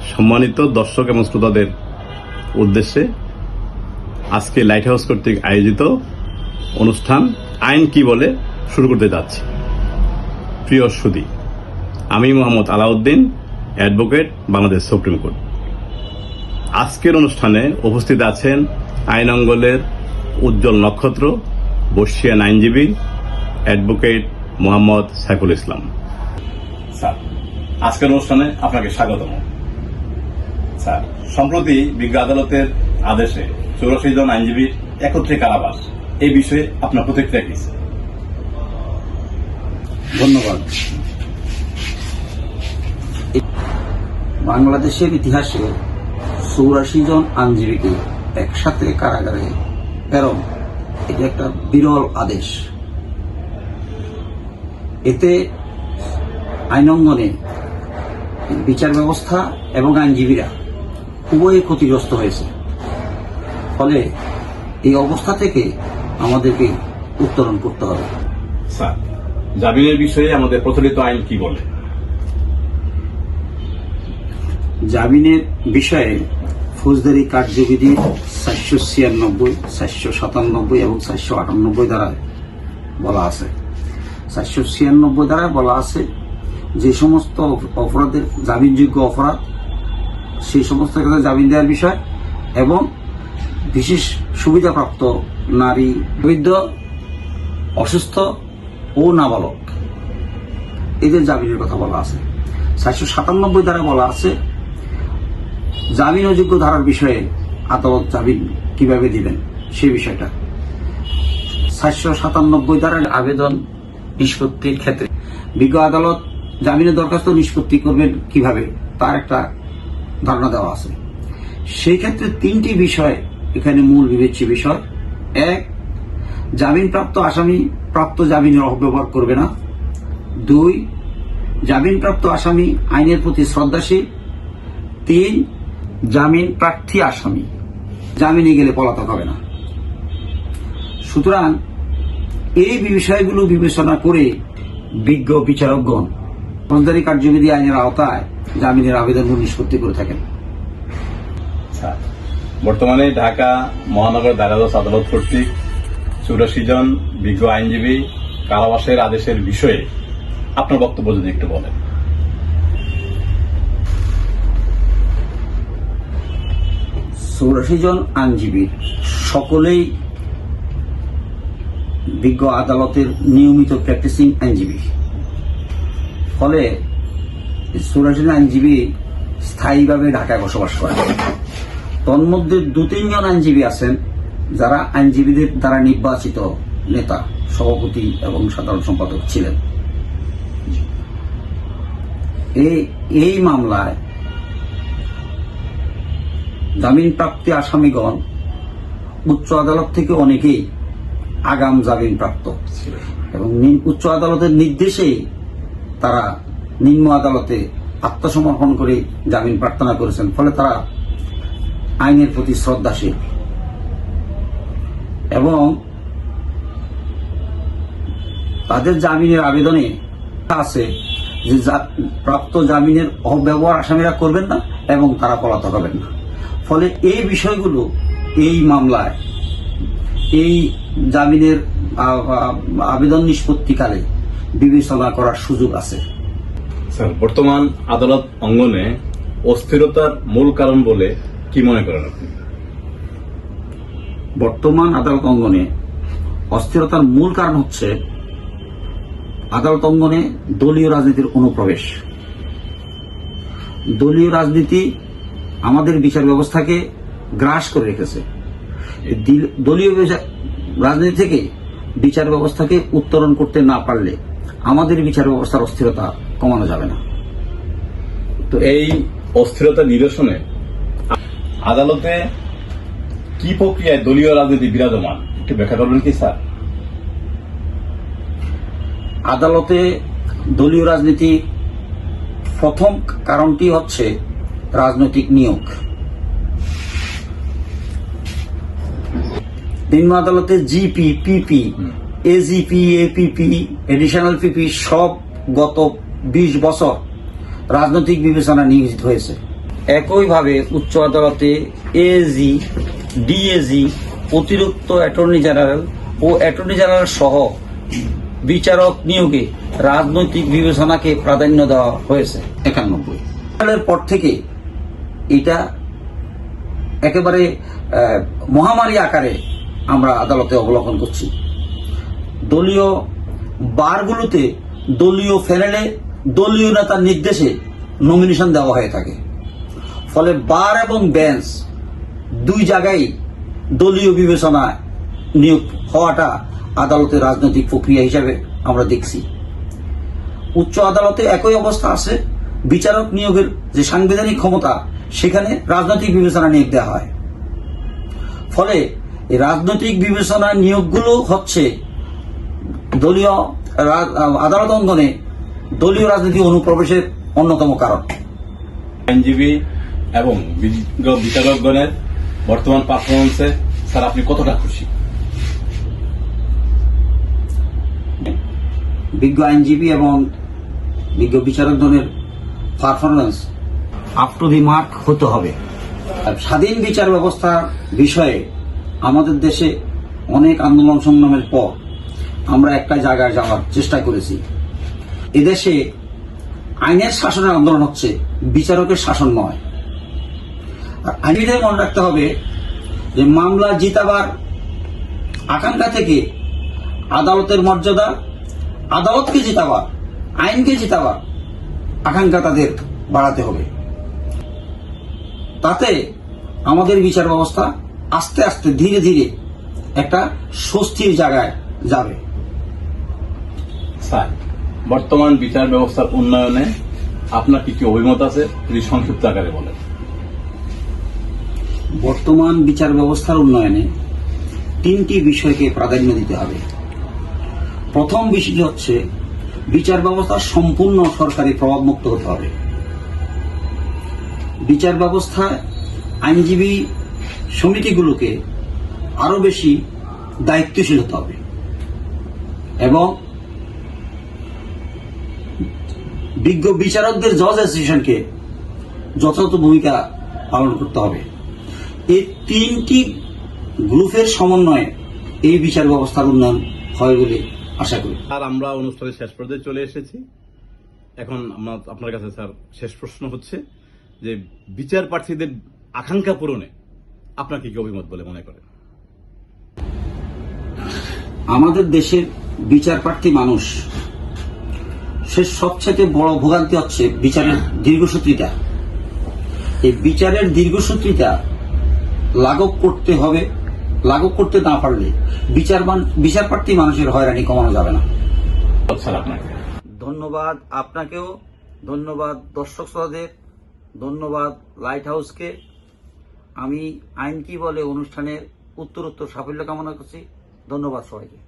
সম্মানিত দর্শক এবং শ্রোতাদের উদ্দেশ্যে আজকে লাইট হাউস কর্তৃক আয়োজিত অনুষ্ঠান আইন কি বলে শুরু করতে যাচ্ছি। প্রিয় সুধী, আমি Mohammad Alauddin, advocate, Bangladesh supreme court. আজকের অনুষ্ঠানে উপস্থিত আছেন আইন অঙ্গলের উজ্জ্বল নক্ষত্র, বর্ষিয়ান আইনজীবী অ্যাডভোকেট মোহাম্মদ সাইফুল ইসলাম। স্যার, আজকের অনুষ্ঠানে আপনাকে স্বাগতম। স্যার, সম্প্রতি বিজ্ঞ আদালতের আদেশে 84 জন আইনজীবীর একত্রে কারাবাস, এই বিষয়ে আপনার প্রতিক্রিয়া কি? ধন্যবাদ। বাংলাদেশের ইতিহাসে 84 জন আইনজীবীকে একসাথে কারাগারে প্রেরণ, এটা একটা বিরল আদেশ। এতে আইনঙ্গনে বিচার ব্যবস্থা এবং আইনজীবীরা উভয়ে ক্ষতিগ্রস্ত হয়েছে। ফলে এই অবস্থা থেকে আমাদেরকে উত্তরণ করতে হবে। স্যার, জামিনের বিষয়ে আমাদের প্রচলিত আইন কি বলে? জামিনের বিষয়ে ফৌজদারি কার্যবিধি 496, 497 এবং 498 ধারায় বলা আছে। 496 ধারায় বলা আছে যে সমস্ত অপরাধের জামিনযোগ্য অপরাধ, সেই সমস্ত ক্ষেত্রে জামিন দেওয়ার বিষয় এবং বিশেষ সুবিধাপ্রাপ্ত নারী, বৃদ্ধ, অসুস্থ ও নাবালক, এদের জামিনের কথা বলা আছে। 497 ধারা বলা আছে জামিন অযোগ্য ধারার বিষয়ে আদালত জামিন কিভাবে দিবেন সেই বিষয়টা। 497 ধারার আবেদন নিষ্পত্তির ক্ষেত্রে বিজ্ঞ আদালত জামিনের দরখাস্ত নিষ্পত্তি করবেন কিভাবে তার একটা ধারণা দেওয়া আছে। সেই ক্ষেত্রে 3টি বিষয় এখানে মূল বিবেচ্য বিষয়। 1, জামিনপ্রাপ্ত আসামি প্রাপ্ত জামিনের অপব্যবহার করবে না। 2, জামিনপ্রাপ্ত আসামি আইনের প্রতি শ্রদ্ধাশীল। 3, জামিন প্রার্থী আসামি জামিনে গেলে পলাতক হবে না। সুতরাং এই বিষয়গুলো বিবেচনা করে বিজ্ঞ বিচারকগণ ফৌজদারি কার্যবিধি আইনের আওতায় জামিনের আবেদন নিষ্পত্তি করে থাকেন। বর্তমানে ঢাকা মহানগর দায়রা জজ আদালত কর্তৃক 84 জন বিজ্ঞ আইনজীবী কারাবাসের আদেশের বিষয়ে আপনার বক্তব্য যদি একটু বলেন। 84 জন আইনজীবীর সকলেই বিজ্ঞ আদালতের নিয়মিত প্র্যাকটিসিং আইনজীবী। ফলে 84 জন আইনজীবী স্থায়ীভাবে ঢাকায় বসবাস করেন। তন্মধ্যে 2-3 জন আইনজীবী আছেন যারা আইনজীবীদের দ্বারা নির্বাচিত নেতা, সভাপতি এবং সাধারণ সম্পাদক ছিলেন। এই মামলায় জামিনপ্রাপ্ত আসামিগণ উচ্চ আদালত থেকে অনেকেই আগাম জামিন প্রাপ্ত এবং উচ্চ আদালতের নির্দেশেই তারা নিম্ন আদালতে আত্মসমর্পণ করে জামিন প্রার্থনা করেছেন। ফলে তারা আইনের প্রতি শ্রদ্ধাশীল এবং তাদের জামিনের আবেদনে আছে যে প্রাপ্ত জামিনের অপব্যবহার আসামিরা করবেন না এবং তারা পলাতক হবেন না। ফলে এই বিষয়গুলো এই মামলায় এই জামিনের আবেদন নিষ্পত্তিকালে বিবেচনা করার সুযোগ আছে। স্যার, বর্তমান আদালত অঙ্গনে অস্থিরতার মূল কারণ বলে কি মনে করেন আপনি? বর্তমান আদালত অঙ্গনে অস্থিরতার মূল কারণ হচ্ছে আদালত অঙ্গনে দলীয় রাজনীতির অনুপ্রবেশ। দলীয় রাজনীতি আমাদের বিচার ব্যবস্থাকে গ্রাস করে রেখেছে। দলীয় রাজনীতি থেকে বিচার ব্যবস্থাকে উত্তরণ করতে না পারলে আমাদের বিচার ব্যবস্থার অস্থিরতা কমানো যাবে না। তো এই অস্থিরতা নিরসনে আদালতে কি প্রক্রিয়ায় দলীয় রাজনীতি বিরাজমান একটু ব্যাখ্যা করবেন কি স্যার? আদালতে দলীয় রাজনীতি প্রথম কারণটি হচ্ছে রাজনৈতিক নিয়োগ। নিম্ন আদালতে জিপি, পিপি, এজিপি, এপিপি, এডিশনাল পিপি সব গত 20 বছর রাজনৈতিক বিবেচনা নিয়োজিত হয়েছে। একইভাবে উচ্চ আদালতে এজি, ডিএজি, অতিরিক্ত অ্যাটর্নি জেনারেল ও অ্যাটর্নি জেনারেল সহ বিচারক নিয়োগে রাজনৈতিক বিবেচনাকে প্রাধান্য দেওয়া হয়েছে 91 সালের পর থেকে এটা একেবারে মহামারী আকারে আমরা আদালতে অবলোকন করছি। দলীয় বারগুলোতে দলীয় প্যানেলে দলীয় নেতার নির্দেশে নমিনেশন দেওয়া হয়ে থাকে, ফলে বার এবং বেঞ্চ দুই জায়গায় দলীয় বিবেচনায় নিয়োগ হওয়াটা আদালতের রাজনৈতিক প্রক্রিয়া হিসাবে আমরা দেখছি। উচ্চ আদালতে একই অবস্থা আছে, বিচারক নিয়োগের যে সাংবিধানিক ক্ষমতা সেখানে রাজনৈতিক বিবেচনা নিয়োগ দেওয়া হয়, ফলে এই রাজনৈতিক বিবেচনা নিয়োগগুলো হচ্ছে দলীয় আদালত অঙ্গনে দলীয় রাজনীতি অনুপ্রবেশের অন্যতম কারণ। আইনজীবী এবং বিজ্ঞ বিচারকগণের বর্তমান পারফরমেন্সে স্যার আপনি কতটা খুশি? বিজ্ঞ আইনজীবী এবং বিজ্ঞ বিচারকগণের performance up to the mark হতে হবে। স্বাধীন বিচার ব্যবস্থা বিষয়ে আমাদের দেশে অনেক আন্দোলন সংগ্রামের পর আমরা একটা জায়গায় যাওয়ার চেষ্টা করেছি। এদেশে আইনের শাসনের আন্দোলন হচ্ছে, বিচারকের শাসন নয়। আর আইনজীবীদের মনে রাখতে হবে যে মামলা জিতাবার আকাঙ্ক্ষা থেকে আদালতের মর্যাদা, আদালতকে জিতাবার, আইনকে জিতাবার আকাঙ্ক্ষা তাদের বাড়াতে হবে। তাতে আমাদের বিচার ব্যবস্থা আস্তে আস্তে ধীরে ধীরে একটা স্বস্তির জায়গায় যাবে। স্যার, বর্তমান বিচার ব্যবস্থার উন্নয়নে আপনার কি অভিমত আছে, যদি সংক্ষিপ্ত আকারে বলেন? বর্তমান বিচার ব্যবস্থার উন্নয়নে তিনটি বিষয়কে প্রাধান্য দিতে হবে। প্রথম বিষয়টি হচ্ছে বিচার ব্যবস্থা সম্পূর্ণ সরকারি প্রভাবমুক্ত হতে হবে। বিচার ব্যবস্থায় আইনজীবী সমিতিগুলোকে আরো বেশি দায়িত্বশীল হতে হবে এবং বিজ্ঞ বিচারকদের জজ অ্যাসোসিয়েশনকে যথাযথ ভূমিকা পালন করতে হবে। এই তিনটি গ্রুপের সমন্বয়ে এই বিচার ব্যবস্থার উন্নয়ন হয় বলে আশা করি। স্যার, আমরা অনুষ্ঠানের শেষ পর্যায়ে চলে এসেছি। এখন আপনার কাছে স্যার শেষ প্রশ্ন হচ্ছে যে বিচার প্রার্থীদের আকাঙ্ক্ষা পূরণে আপনার কি অভিমত বলে মনে করেন? আমাদের দেশের বিচার প্রার্থী মানুষ সে সবচেয়ে বড় ভোগান্তি হচ্ছে বিচারের দীর্ঘসূত্রিতা। এই বিচারের দীর্ঘসূত্রিতা লাঘব করতে হবে। লাঘব করতে না পারলে বিচার প্রার্থী মানুষের হয়রানি কমানো যাবে না। ধন্যবাদ আপনাকেও, ধন্যবাদ দর্শক শ্রোতাদের, ধন্যবাদ লাইট হাউসকে। আমি আইন কি বলে অনুষ্ঠানের উত্তরোত্তর সাফল্য কামনা করছি। ধন্যবাদ সবাইকে।